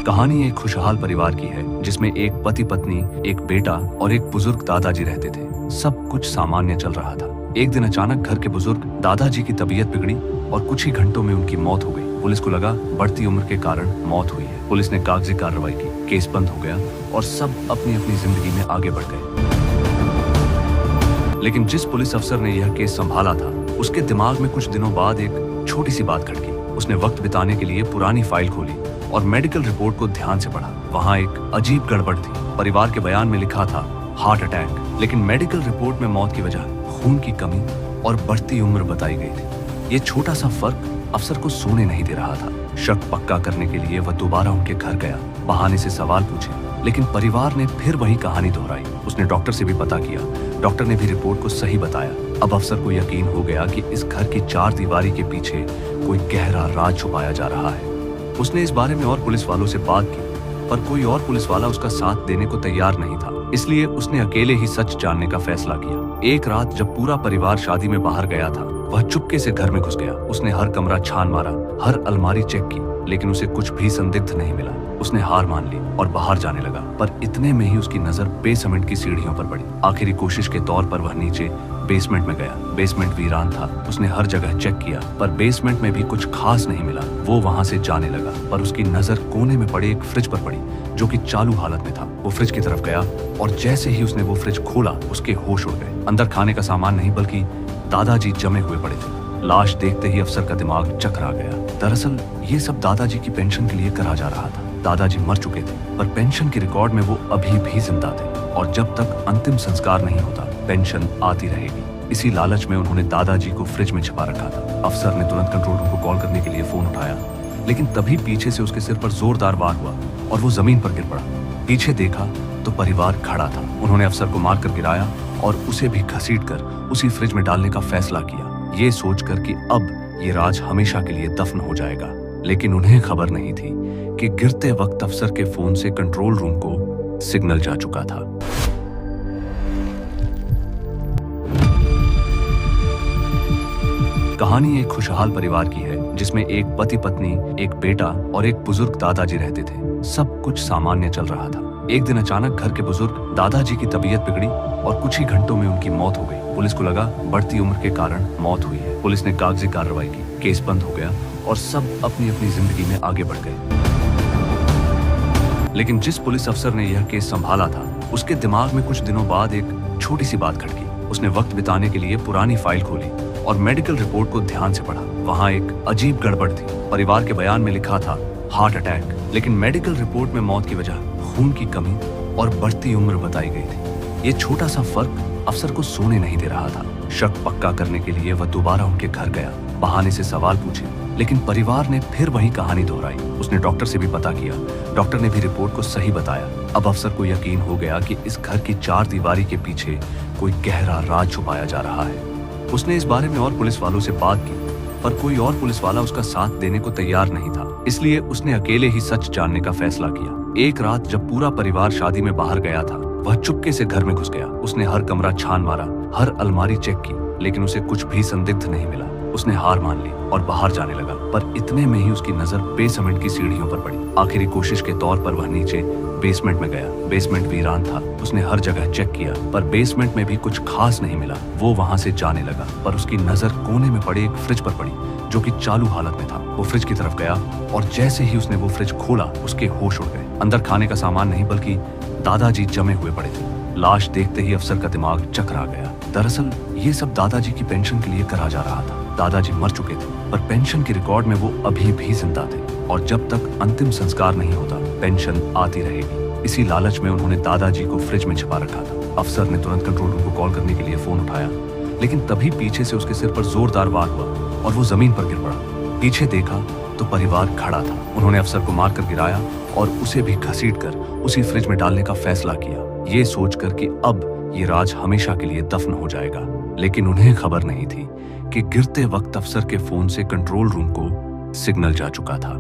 कहानी एक खुशहाल परिवार की है जिसमें एक पति पत्नी, एक बेटा और एक बुजुर्ग दादाजी रहते थे। सब कुछ सामान्य चल रहा था। एक दिन अचानक घर के बुजुर्ग दादाजी की तबीयत बिगड़ी और कुछ ही घंटों में उनकी मौत हो गई। पुलिस को लगा बढ़ती उम्र के कारण मौत हुई है। पुलिस ने कागजी कार्रवाई की, केस बंद हो गया और सब अपनी अपनी जिंदगी में आगे बढ़ गए। लेकिन जिस पुलिस अफसर ने यह केस संभाला था, उसके दिमाग में कुछ दिनों बाद एक छोटी सी बात खटकी। उसने वक्त बिताने के लिए पुरानी फाइल खोली और मेडिकल रिपोर्ट को ध्यान से पढ़ा। वहाँ एक अजीब गड़बड़ थी। परिवार के बयान में लिखा था हार्ट अटैक, लेकिन मेडिकल रिपोर्ट में मौत की वजह खून की कमी और बढ़ती उम्र बताई गई थी। ये छोटा सा फर्क अफसर को सोने नहीं दे रहा था। शक पक्का करने के लिए वह दोबारा उनके घर गया, बहाने से सवाल पूछे, लेकिन परिवार ने फिर वही कहानी दोहराई। उसने डॉक्टर से भी पता किया, डॉक्टर ने भी रिपोर्ट को सही बताया। अब अफसर को यकीन हो गया कि इस घर की चार दीवारी के पीछे कोई गहरा राज छुपाया जा रहा है। उसने इस बारे में और पुलिस वालों से बात की, पर कोई और पुलिस वाला उसका साथ देने को तैयार नहीं था। इसलिए उसने अकेले ही सच जानने का फैसला किया। एक रात जब पूरा परिवार शादी में बाहर गया था, वह चुपके से घर में घुस गया। उसने हर कमरा छान मारा, हर अलमारी चेक की, लेकिन उसे कुछ भी संदिग्ध नहीं मिला। उसने हार मान ली और बाहर जाने लगा, पर इतने में ही उसकी नजर बेसमेंट की सीढ़ियों पर पड़ी। आखिरी कोशिश के तौर पर वह नीचे बेसमेंट में गया। बेसमेंट वीरान था। उसने हर जगह चेक किया, पर बेसमेंट में भी कुछ खास नहीं मिला। वो वहां से जाने लगा, पर उसकी नजर कोने में पड़े एक फ्रिज पर पड़ी, जो कि चालू हालत में था। वो फ्रिज की तरफ गया और जैसे ही उसने वो फ्रिज खोला, उसके होश उड़ गए। अंदर खाने का सामान नहीं, बल्कि दादाजी जमे हुए पड़े थे। लाश देखते ही अफसर का दिमाग चकरा गया। दरअसल ये सब दादाजी की पेंशन के लिए करा जा रहा था। दादाजी मर चुके थे, पर पेंशन के रिकॉर्ड में वो अभी भी जिंदा थे और जब तक अंतिम संस्कार नहीं होता, पेंशन आती रहेगी। इसी लालच में उन्होंने दादाजी को फ्रिज में छिपा रखा था। अफसर ने तुरंत कंट्रोल रूम को कॉल करने के लिए फोन उठाया, लेकिन तभी पीछे से उसके सिर पर जोरदार वार हुआ और वो जमीन पर गिर पड़ा। पीछे देखा तो परिवार खड़ा था। उन्होंने अफसर को मारकर गिराया और उसे भी घसीटकर उसी फ्रिज में डालने का फैसला किया, ये सोचकर कि अब ये राज हमेशा के लिए दफन हो जाएगा। लेकिन उन्हें खबर नहीं थी कि गिरते वक्त अफसर के फोन से कंट्रोल रूम को सिग्नल जा चुका था। कहानी एक खुशहाल परिवार की है जिसमें एक पति पत्नी, एक बेटा और एक बुजुर्ग दादाजी रहते थे। सब कुछ सामान्य चल रहा था। एक दिन अचानक घर के बुजुर्ग दादाजी की तबीयत बिगड़ी और कुछ ही घंटों में उनकी मौत हो गई। पुलिस को लगा बढ़ती उम्र के कारण मौत हुई है। पुलिस ने कागजी कार्रवाई की, केस बंद हो गया और सब अपनी अपनी जिंदगी में आगे बढ़ गए। लेकिन जिस पुलिस अफसर ने यह केस संभाला था, उसके दिमाग में कुछ दिनों बाद एक छोटी सी बात खटकी। उसने वक्त बिताने के लिए पुरानी फाइल खोली और मेडिकल रिपोर्ट को ध्यान से पढ़ा। वहाँ एक अजीब गड़बड़ थी। परिवार के बयान में लिखा था हार्ट अटैक, लेकिन मेडिकल रिपोर्ट में मौत की वजह खून की कमी और बढ़ती उम्र बताई गई थी। ये छोटा सा फर्क अफसर को सोने नहीं दे रहा था। शक पक्का करने के लिए वह दोबारा उनके घर गया, बहाने से सवाल पूछे, लेकिन परिवार ने फिर वही कहानी दोहराई। उसने डॉक्टर से भी पता किया, डॉक्टर ने भी रिपोर्ट को सही बताया। अब अफसर को यकीन हो गया कि इस घर की चार दीवारी के पीछे कोई गहरा राज छुपाया जा रहा है। उसने इस बारे में और पुलिस वालों से बात की, पर कोई और पुलिस वाला उसका साथ देने को तैयार नहीं था। इसलिए उसने अकेले ही सच जानने का फैसला किया। एक रात जब पूरा परिवार शादी में बाहर गया था, वह चुपके से घर में घुस गया। उसने हर कमरा छान मारा, हर अलमारी चेक की, लेकिन उसे कुछ भी संदिग्ध नहीं मिला। उसने हार मान ली और बाहर जाने लगा, पर इतने में ही उसकी नजर बेसमेंट की सीढ़ियों पर पड़ी। आखिरी कोशिश के तौर पर वह नीचे बेसमेंट में गया। बेसमेंट वीरान था। उसने हर जगह चेक किया, पर बेसमेंट में भी कुछ खास नहीं मिला। वो वहां से जाने लगा, पर उसकी नजर कोने में पड़े एक फ्रिज पर पड़ी, जो कि चालू हालत में था। वो फ्रिज की तरफ गया और जैसे ही उसने वो फ्रिज खोला, उसके होश उड़ गए। अंदर खाने का सामान नहीं, बल्कि दादाजी जमे हुए पड़े थे। लाश देखते ही अफसर का दिमाग चकरा गया। दरअसल ये सब दादाजी की पेंशन के लिए करा जा रहा था। दादाजी मर चुके थे, पर पेंशन के रिकॉर्ड में वो अभी भी जिंदा थे और जब तक अंतिम संस्कार नहीं होता, पेंशन आती रहेगी। इसी लालच में उन्होंने दादाजी को फ्रिज में छिपा रखा था। अफसर ने तुरंत कंट्रोल रूम को कॉल करने के लिए फोन उठाया, लेकिन तभी पीछे से उसके सिर पर जोरदार वार हुआ और वो जमीन पर गिर पड़ा। पीछे देखा तो परिवार खड़ा था। उन्होंने अफसर को मारकर गिराया और उसे भी घसीटकर उसी फ्रिज में डालने का फैसला किया, ये सोचकर कि अब ये राज हमेशा के लिए दफन हो जाएगा। लेकिन उन्हें खबर नहीं थी कि गिरते वक्त अफसर के फोन से कंट्रोल रूम को सिग्नल जा चुका था।